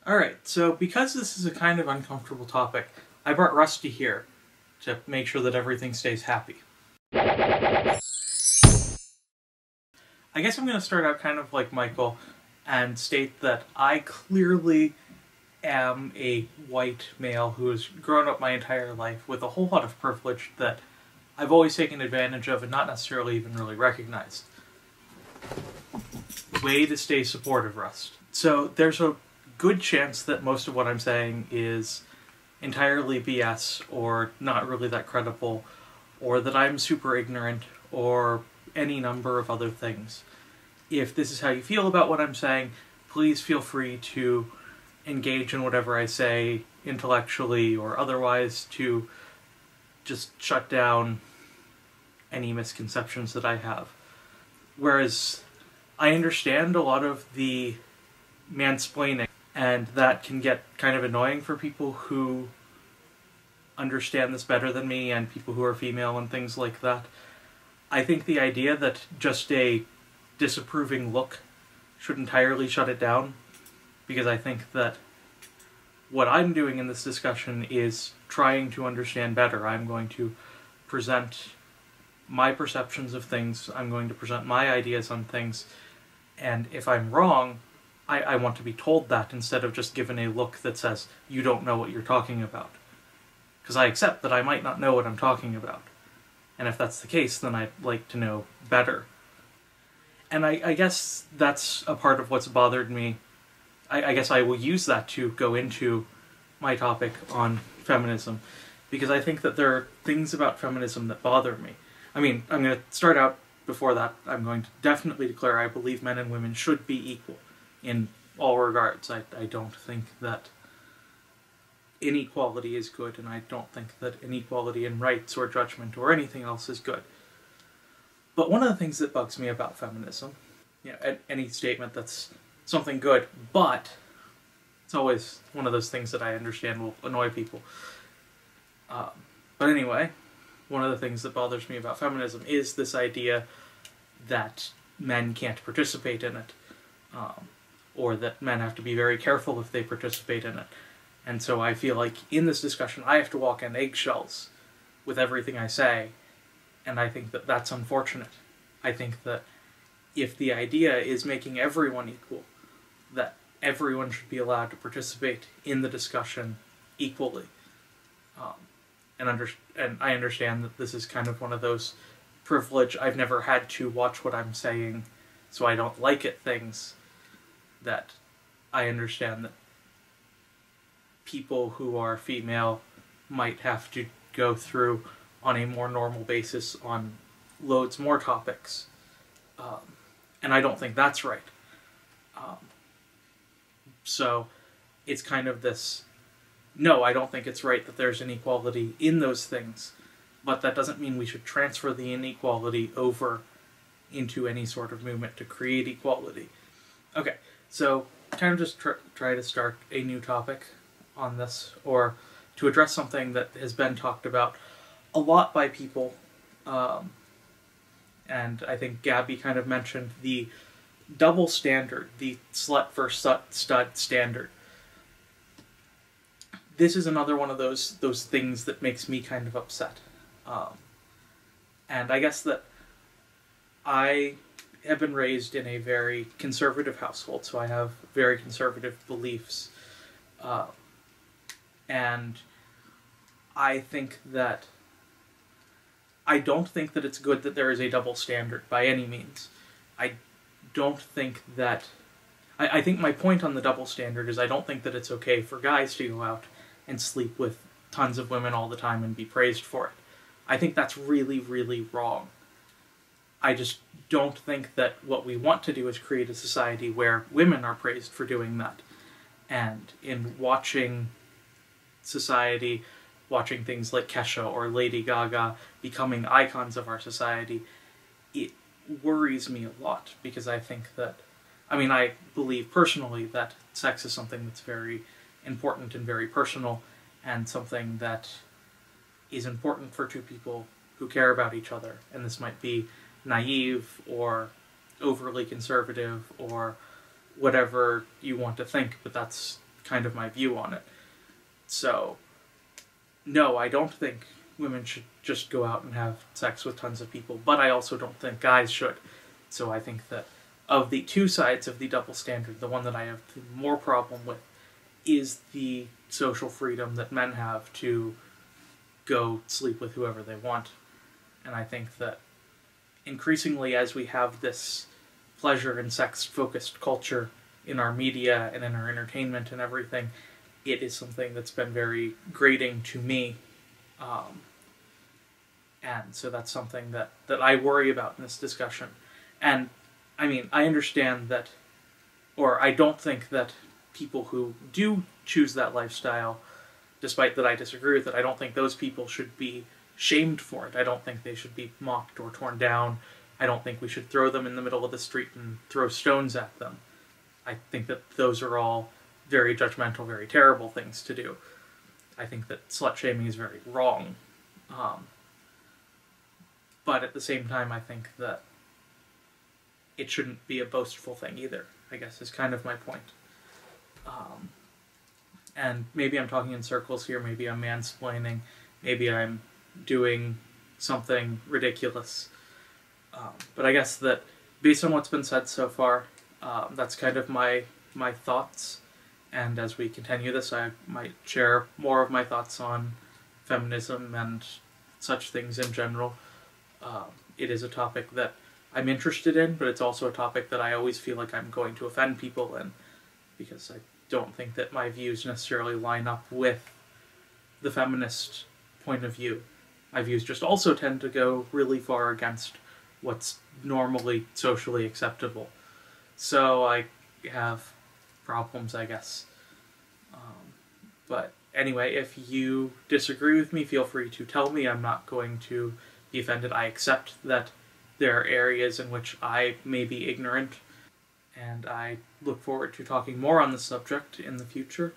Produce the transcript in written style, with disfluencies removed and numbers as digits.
Alright, so because this is a kind of uncomfortable topic, I brought Rusty here to make sure that everything stays happy. I guess I'm going to start out kind of like Michael and state that I clearly am a white male who has grown up my entire life with a whole lot of privilege that I've always taken advantage of and not necessarily even really recognized. Way to stay supportive, Rust. So there's a good chance that most of what I'm saying is entirely BS or not really that credible, or that I'm super ignorant, or any number of other things. If this is how you feel about what I'm saying, please feel free to engage in whatever I say intellectually or otherwise to just shut down any misconceptions that I have. Whereas I understand a lot of the mansplaining, and that can get kind of annoying for people who understand this better than me and people who are female and things like that. I think the idea that just a disapproving look should entirely shut it down, because I think that what I'm doing in this discussion is trying to understand better. I'm going to present my perceptions of things, I'm going to present my ideas on things, and if I'm wrong, I want to be told that instead of just given a look that says, you don't know what you're talking about. Because I accept that I might not know what I'm talking about. And if that's the case, then I'd like to know better. And I guess that's a part of what's bothered me. I guess I will use that to go into my topic on feminism, because I think that there are things about feminism that bother me. I mean, I'm going to start out before that. I'm going to definitely declare I believe men and women should be equal in all regards. I don't think that inequality is good, and I don't think that inequality in rights or judgment or anything else is good. But one of the things that bugs me about feminism, any statement that's something good, but it's always one of those things that I understand will annoy people. But anyway, one of the things that bothers me about feminism is this idea that men can't participate in it, or that men have to be very careful if they participate in it. And so I feel like in this discussion I have to walk on eggshells with everything I say, and I think that that's unfortunate. I think that if the idea is making everyone equal, that everyone should be allowed to participate in the discussion equally. And I understand that this is kind of one of those privilege, I've never had to watch what I'm saying, so I don't like it things, that I understand that people who are female might have to go through on a more normal basis on loads more topics. And I don't think that's right. So it's kind of this, no, I don't think it's right that there's inequality in those things, but that doesn't mean we should transfer the inequality over into any sort of movement to create equality. Okay, so kind of just try to start a new topic on this, or to address something that has been talked about a lot by people, and I think Gabi kind of mentioned the double standard, the slut versus stud standard. This is another one of those things that makes me kind of upset. And I guess that I have been raised in a very conservative household, so I have very conservative beliefs. And I don't think that it's good that there is a double standard by any means. I think my point on the double standard is I don't think that it's okay for guys to go out and sleep with tons of women all the time and be praised for it. I think that's really, really wrong. I just don't think that what we want to do is create a society where women are praised for doing that. And in watching society, watching things like Kesha or Lady Gaga becoming icons of our society, it worries me a lot, because I think that, I believe personally that sex is something that's very important and very personal, and something that is important for two people who care about each other. And this might be naive or overly conservative or whatever you want to think, but that's kind of my view on it. So, no, I don't think women should just go out and have sex with tons of people, but I also don't think guys should. So I think that of the two sides of the double standard, the one that I have the more problem with is the social freedom that men have to go sleep with whoever they want. And I think that increasingly, as we have this pleasure and sex-focused culture in our media and in our entertainment and everything, it is something that's been very grating to me. And so that's something that I worry about in this discussion. And, I mean, I understand that, or I don't think that people who do choose that lifestyle, despite that I disagree with it, I don't think those people should be shamed for it. I don't think they should be mocked or torn down. I don't think we should throw them in the middle of the street and throw stones at them. I think that those are all very judgmental, very terrible things to do. I think that slut-shaming is very wrong. But at the same time, I think that it shouldn't be a boastful thing either, I guess, is kind of my point. And maybe I'm talking in circles here, maybe I'm mansplaining, maybe I'm doing something ridiculous. But I guess that, based on what's been said so far, that's kind of my thoughts. And as we continue this, I might share more of my thoughts on feminism and such things in general. It is a topic that I'm interested in, but it's also a topic that I always feel like I'm going to offend people in, because I don't think that my views necessarily line up with the feminist point of view. My views just also tend to go really far against what's normally socially acceptable. So I have problems, I guess. But anyway, if you disagree with me, feel free to tell me. I'm not going to be offended. I accept that there are areas in which I may be ignorant, and I look forward to talking more on this subject in the future.